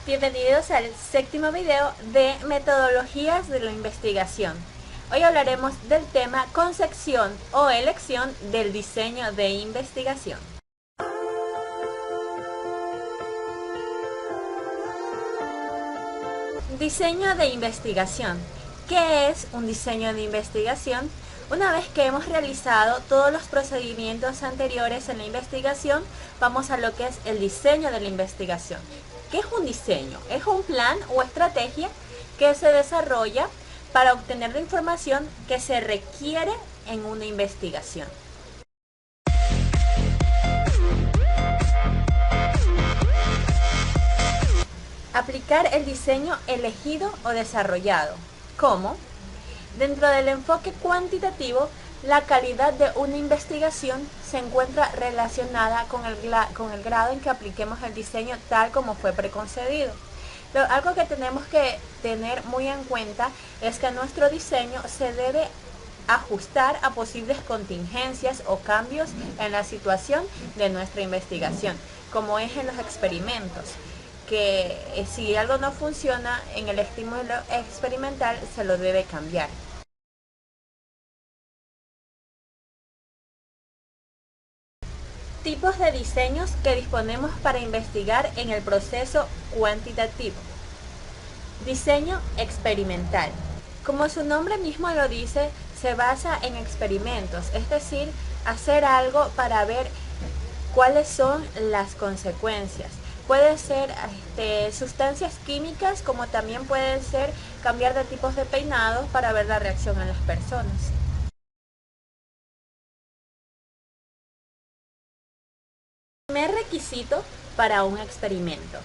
Bienvenidos al séptimo video de metodologías de la investigación. Hoy hablaremos del tema concepción o elección del diseño de investigación. Diseño de investigación. ¿Qué es un diseño de investigación? Una vez que hemos realizado todos los procedimientos anteriores en la investigación, vamos a lo que es el diseño de la investigación. ¿Qué es un diseño? Es un plan o estrategia que se desarrolla para obtener la información que se requiere en una investigación. Aplicar el diseño elegido o desarrollado. ¿Cómo? Dentro del enfoque cuantitativo, la calidad de una investigación se encuentra relacionada con el grado en que apliquemos el diseño tal como fue preconcebido. Algo que tenemos que tener muy en cuenta es que nuestro diseño se debe ajustar a posibles contingencias o cambios en la situación de nuestra investigación, como es en los experimentos, que si algo no funciona en el estímulo experimental se lo debe cambiar. Tipos de diseños que disponemos para investigar en el proceso cuantitativo. Diseño experimental. Como su nombre mismo lo dice, se basa en experimentos, es decir, hacer algo para ver cuáles son las consecuencias. Puede ser sustancias químicas, como también puede ser cambiar de tipos de peinados para ver la reacción en las personas. Primer requisito para un experimento.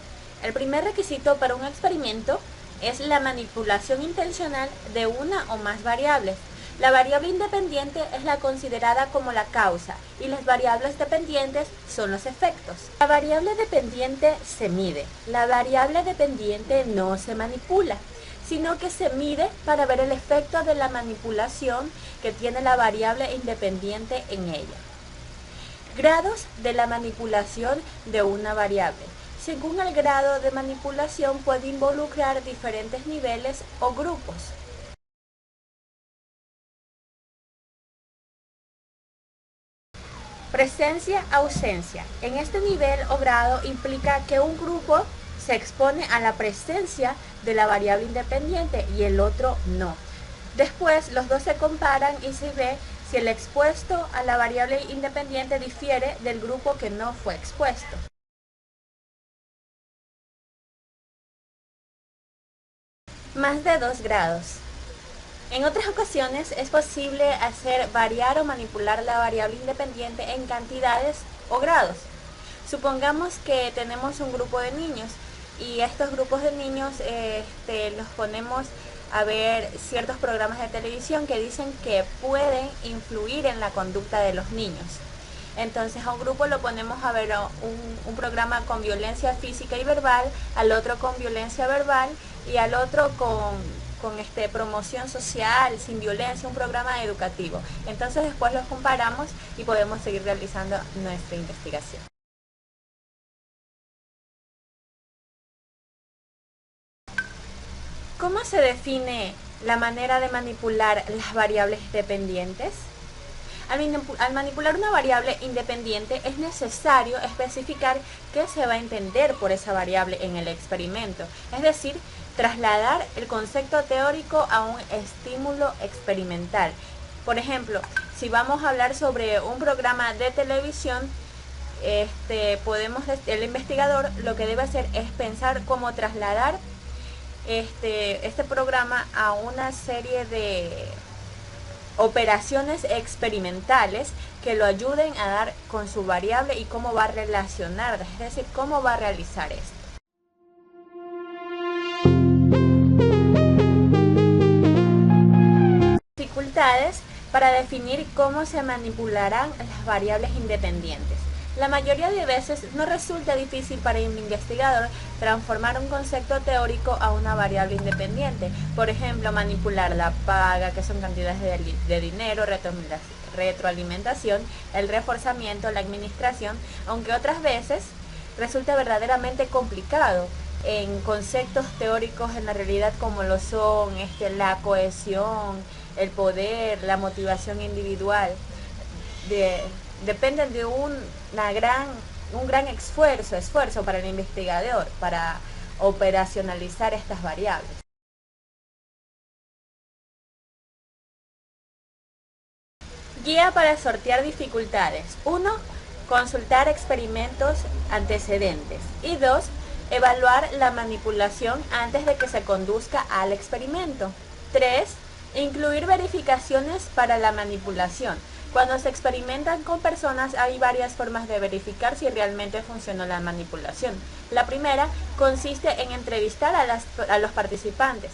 El primer requisito para un experimento es la manipulación intencional de una o más variables. La variable independiente es la considerada como la causa y las variables dependientes son los efectos. La variable dependiente se mide. La variable dependiente no se manipula, sino que se mide para ver el efecto de la manipulación que tiene la variable independiente en ella. Grados de la manipulación de una variable. Según el grado de manipulación puede involucrar diferentes niveles o grupos. Presencia-ausencia. En este nivel o grado implica que un grupo se expone a la presencia de la variable independiente y el otro no. Después los dos se comparan y se ve si el expuesto a la variable independiente difiere del grupo que no fue expuesto. Más de 2 grados. En otras ocasiones es posible hacer variar o manipular la variable independiente en cantidades o grados. Supongamos que tenemos un grupo de niños y estos grupos de niños los ponemos a ver ciertos programas de televisión que dicen que pueden influir en la conducta de los niños. Entonces a un grupo lo ponemos a ver un programa con violencia física y verbal, al otro con violencia verbal y al otro con promoción social, sin violencia, un programa educativo. Entonces después los comparamos y podemos seguir realizando nuestra investigación. ¿Cómo se define la manera de manipular las variables dependientes? Al manipular una variable independiente es necesario especificar qué se va a entender por esa variable en el experimento, es decir, trasladar el concepto teórico a un estímulo experimental. Por ejemplo, si vamos a hablar sobre un programa de televisión, el investigador lo que debe hacer es pensar cómo trasladar este programa a una serie de operaciones experimentales que lo ayuden a dar con su variable y cómo va a relacionar, es decir, cómo va a realizar esto. Dificultades para definir cómo se manipularán las variables independientes. La mayoría de veces no resulta difícil para un investigador transformar un concepto teórico a una variable independiente. Por ejemplo, manipular la paga, que son cantidades de dinero, retroalimentación, el reforzamiento, la administración, aunque otras veces resulta verdaderamente complicado, en conceptos teóricos en la realidad como lo son la cohesión, el poder, la motivación individual, dependen de un gran esfuerzo para el investigador para operacionalizar estas variables. Guía para sortear dificultades. 1. Consultar experimentos antecedentes. Y 2. Evaluar la manipulación antes de que se conduzca al experimento. 3. Incluir verificaciones para la manipulación. Cuando se experimentan con personas hay varias formas de verificar si realmente funcionó la manipulación. La primera consiste en entrevistar a los participantes.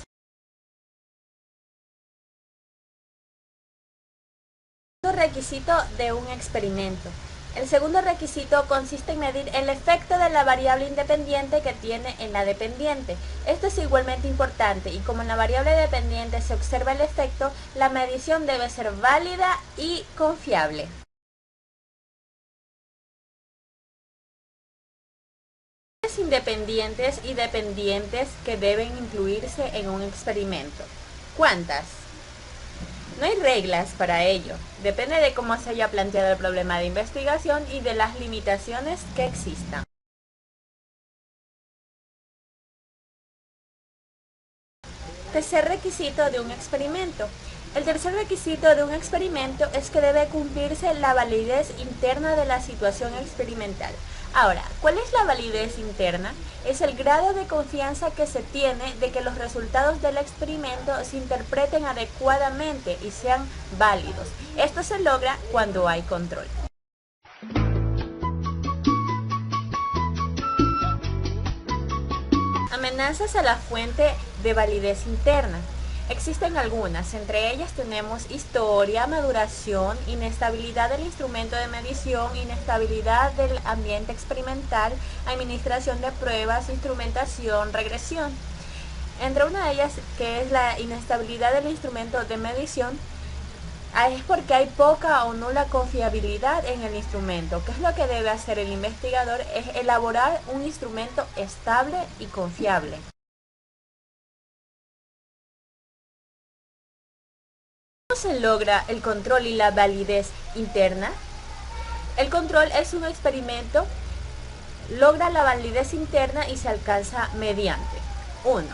Requisito de un experimento. El segundo requisito consiste en medir el efecto de la variable independiente que tiene en la dependiente. Esto es igualmente importante y como en la variable dependiente se observa el efecto, la medición debe ser válida y confiable. Independientes y dependientes que deben incluirse en un experimento. ¿Cuántas? No hay reglas para ello, depende de cómo se haya planteado el problema de investigación y de las limitaciones que existan. Tercer requisito de un experimento. El tercer requisito de un experimento es que debe cumplirse la validez interna de la situación experimental. Ahora, ¿cuál es la validez interna? Es el grado de confianza que se tiene de que los resultados del experimento se interpreten adecuadamente y sean válidos. Esto se logra cuando hay control. Amenazas a la fuente de validez interna. Existen algunas, entre ellas tenemos historia, maduración, inestabilidad del instrumento de medición, inestabilidad del ambiente experimental, administración de pruebas, instrumentación, regresión. Entre una de ellas, que es la inestabilidad del instrumento de medición, es porque hay poca o nula confiabilidad en el instrumento. ¿Qué es lo que debe hacer el investigador? Es elaborar un instrumento estable y confiable. ¿Cómo se logra el control y la validez interna? El control es un experimento, logra la validez interna y se alcanza mediante 1.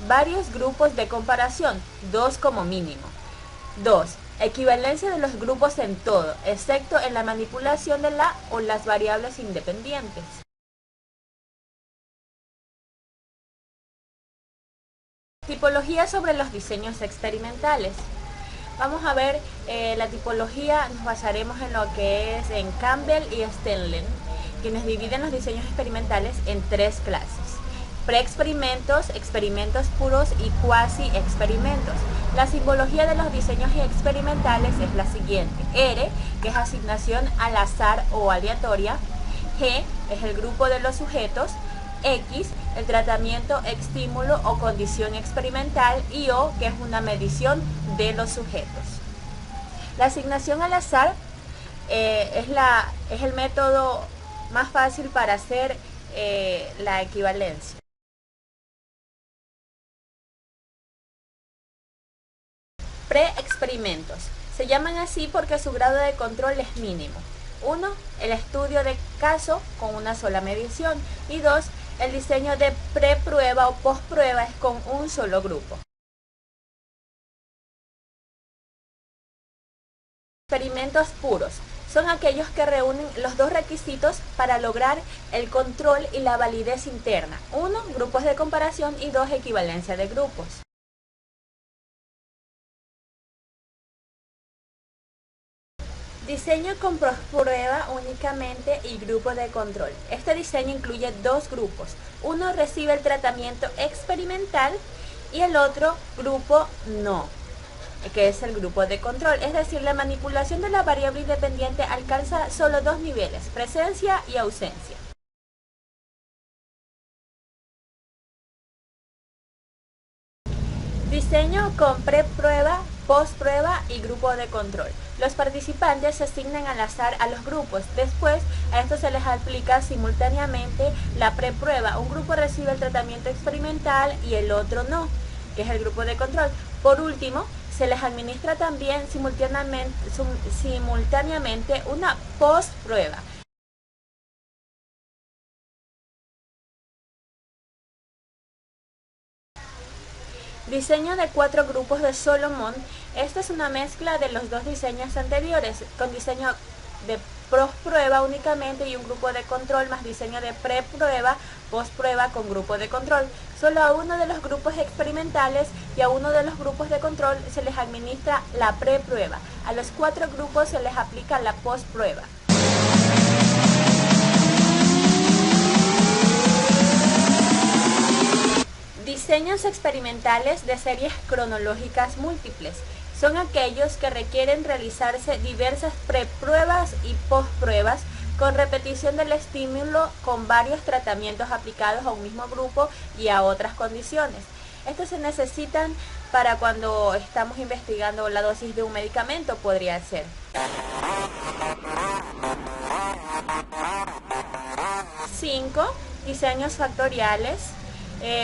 Varios grupos de comparación, 2 como mínimo. 2. Equivalencia de los grupos en todo, excepto en la manipulación de la o las variables independientes. Tipología sobre los diseños experimentales. Vamos a ver la tipología, nos basaremos en lo que es en Campbell y Stenlen, quienes dividen los diseños experimentales en 3 clases. Preexperimentos, experimentos puros y cuasi-experimentos. La simbología de los diseños experimentales es la siguiente. R, que es asignación al azar o aleatoria. G, es el grupo de los sujetos. X, el tratamiento, estímulo o condición experimental. Y O, que es una medición de los sujetos. La asignación al azar es el método más fácil para hacer la equivalencia. Preexperimentos. Se llaman así porque su grado de control es mínimo. 1. El estudio de caso con una sola medición. Y 2. El diseño de preprueba o postprueba es con un solo grupo. Experimentos puros. Son aquellos que reúnen los dos requisitos para lograr el control y la validez interna. 1. Grupos de comparación y 2. Equivalencia de grupos. Diseño con prueba únicamente y grupo de control. Este diseño incluye 2 grupos. Uno recibe el tratamiento experimental y el otro grupo no, que es el grupo de control. Es decir, la manipulación de la variable independiente alcanza solo 2 niveles, presencia y ausencia. Diseño con preprueba postprueba y grupo de control. Los participantes se asignan al azar a los grupos. Después, a estos se les aplica simultáneamente la preprueba. Un grupo recibe el tratamiento experimental y el otro no, que es el grupo de control. Por último, se les administra también simultáneamente una postprueba. Diseño de 4 grupos de Solomon. Esta es una mezcla de los dos diseños anteriores, con diseño de postprueba únicamente y un grupo de control, más diseño de preprueba, postprueba con grupo de control. Solo a uno de los grupos experimentales y a uno de los grupos de control se les administra la preprueba. A los 4 grupos se les aplica la postprueba. Diseños experimentales de series cronológicas múltiples. Son aquellos que requieren realizarse diversas prepruebas y postpruebas con repetición del estímulo con varios tratamientos aplicados a un mismo grupo y a otras condiciones. Estos se necesitan para cuando estamos investigando la dosis de un medicamento, podría ser. Cinco, diseños factoriales.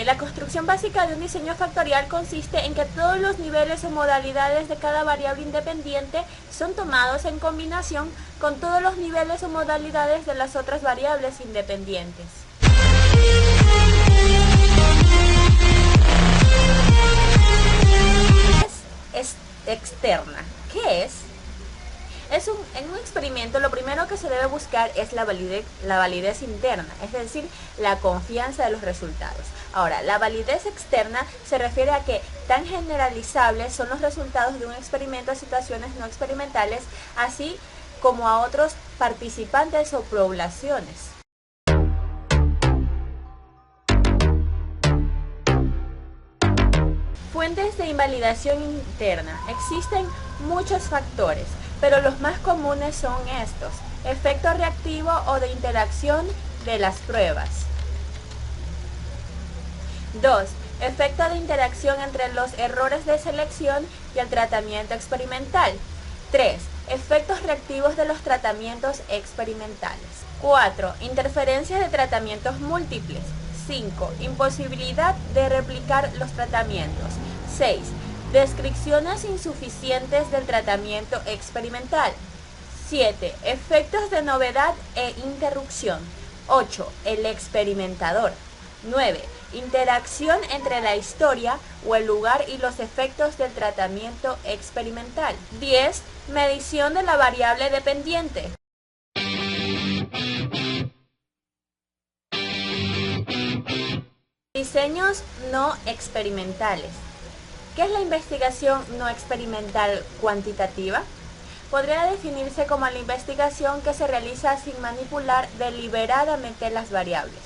La construcción básica de un diseño factorial consiste en que todos los niveles o modalidades de cada variable independiente son tomados en combinación con todos los niveles o modalidades de las otras variables independientes. Es externa. ¿Qué es? En un experimento lo primero que se debe buscar es la validez interna, es decir, la confianza de los resultados. Ahora, la validez externa se refiere a que tan generalizables son los resultados de un experimento a situaciones no experimentales, así como a otros participantes o poblaciones. Fuentes de invalidación interna. Existen muchos factores, pero los más comunes son estos: efecto reactivo o de interacción de las pruebas. 2. Efecto de interacción entre los errores de selección y el tratamiento experimental. 3. Efectos reactivos de los tratamientos experimentales. 4. Interferencias de tratamientos múltiples. 5. Imposibilidad de replicar los tratamientos. 6. Descripciones insuficientes del tratamiento experimental. 7. Efectos de novedad e interrupción. 8. El experimentador. 9. Interacción entre la historia o el lugar y los efectos del tratamiento experimental. 10. Medición de la variable dependiente. Diseños no experimentales. ¿Qué es la investigación no experimental cuantitativa? Podría definirse como la investigación que se realiza sin manipular deliberadamente las variables.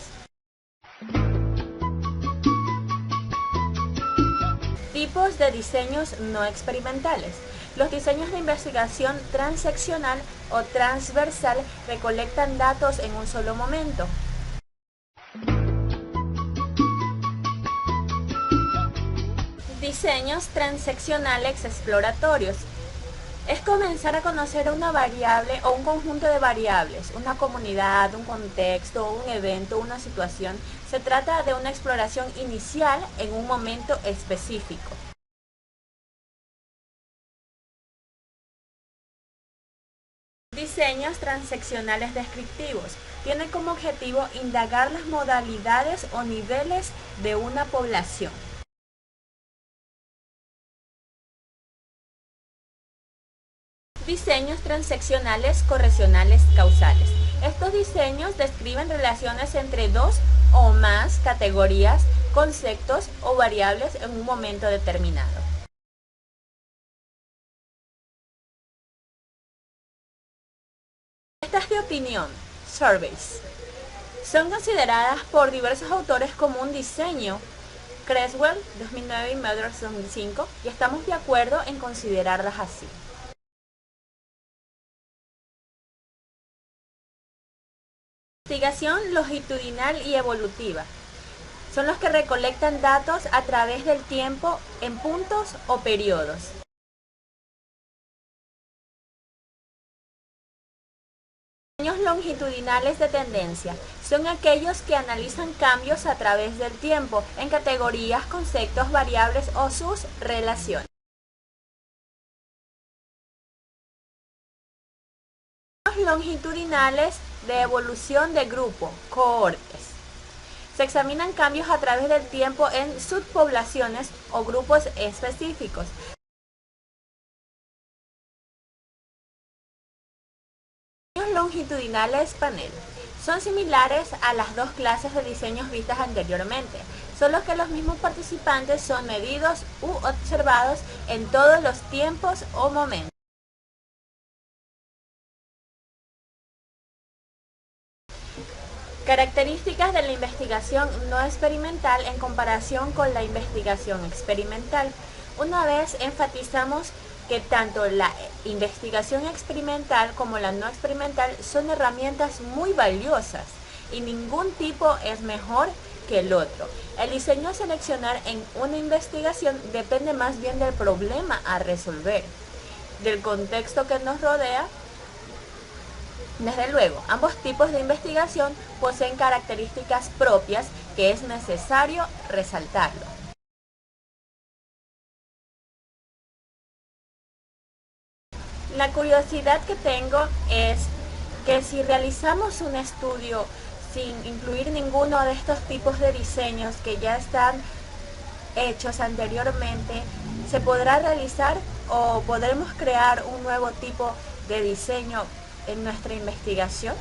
Tipos de diseños no experimentales. Los diseños de investigación transeccional o transversal recolectan datos en un solo momento. Diseños transeccionales exploratorios. Es comenzar a conocer una variable o un conjunto de variables, una comunidad, un contexto, un evento, una situación. Se trata de una exploración inicial en un momento específico. Diseños transeccionales descriptivos. Tienen como objetivo indagar las modalidades o niveles de una población. Diseños transeccionales correlacionales causales. Estos diseños describen relaciones entre dos o más categorías, conceptos o variables en un momento determinado. Encuestas de opinión, surveys, son consideradas por diversos autores como un diseño. Creswell, 2009 y Meadows, 2005, y estamos de acuerdo en considerarlas así. Investigación longitudinal y evolutiva. Son los que recolectan datos a través del tiempo en puntos o periodos. Diseños longitudinales de tendencia son aquellos que analizan cambios a través del tiempo en categorías, conceptos, variables o sus relaciones. Diseños longitudinales de evolución de grupo, cohortes. Se examinan cambios a través del tiempo en subpoblaciones o grupos específicos. Diseños longitudinales panel. Son similares a las dos clases de diseños vistas anteriormente, solo que los mismos participantes son medidos u observados en todos los tiempos o momentos. Características de la investigación no experimental en comparación con la investigación experimental. Una vez enfatizamos que tanto la investigación experimental como la no experimental son herramientas muy valiosas y ningún tipo es mejor que el otro. El diseño a seleccionar en una investigación depende más bien del problema a resolver, del contexto que nos rodea. Desde luego, ambos tipos de investigación poseen características propias que es necesario resaltarlo. La curiosidad que tengo es que si realizamos un estudio sin incluir ninguno de estos tipos de diseños que ya están hechos anteriormente, ¿se podrá realizar o podremos crear un nuevo tipo de diseño en nuestra investigación?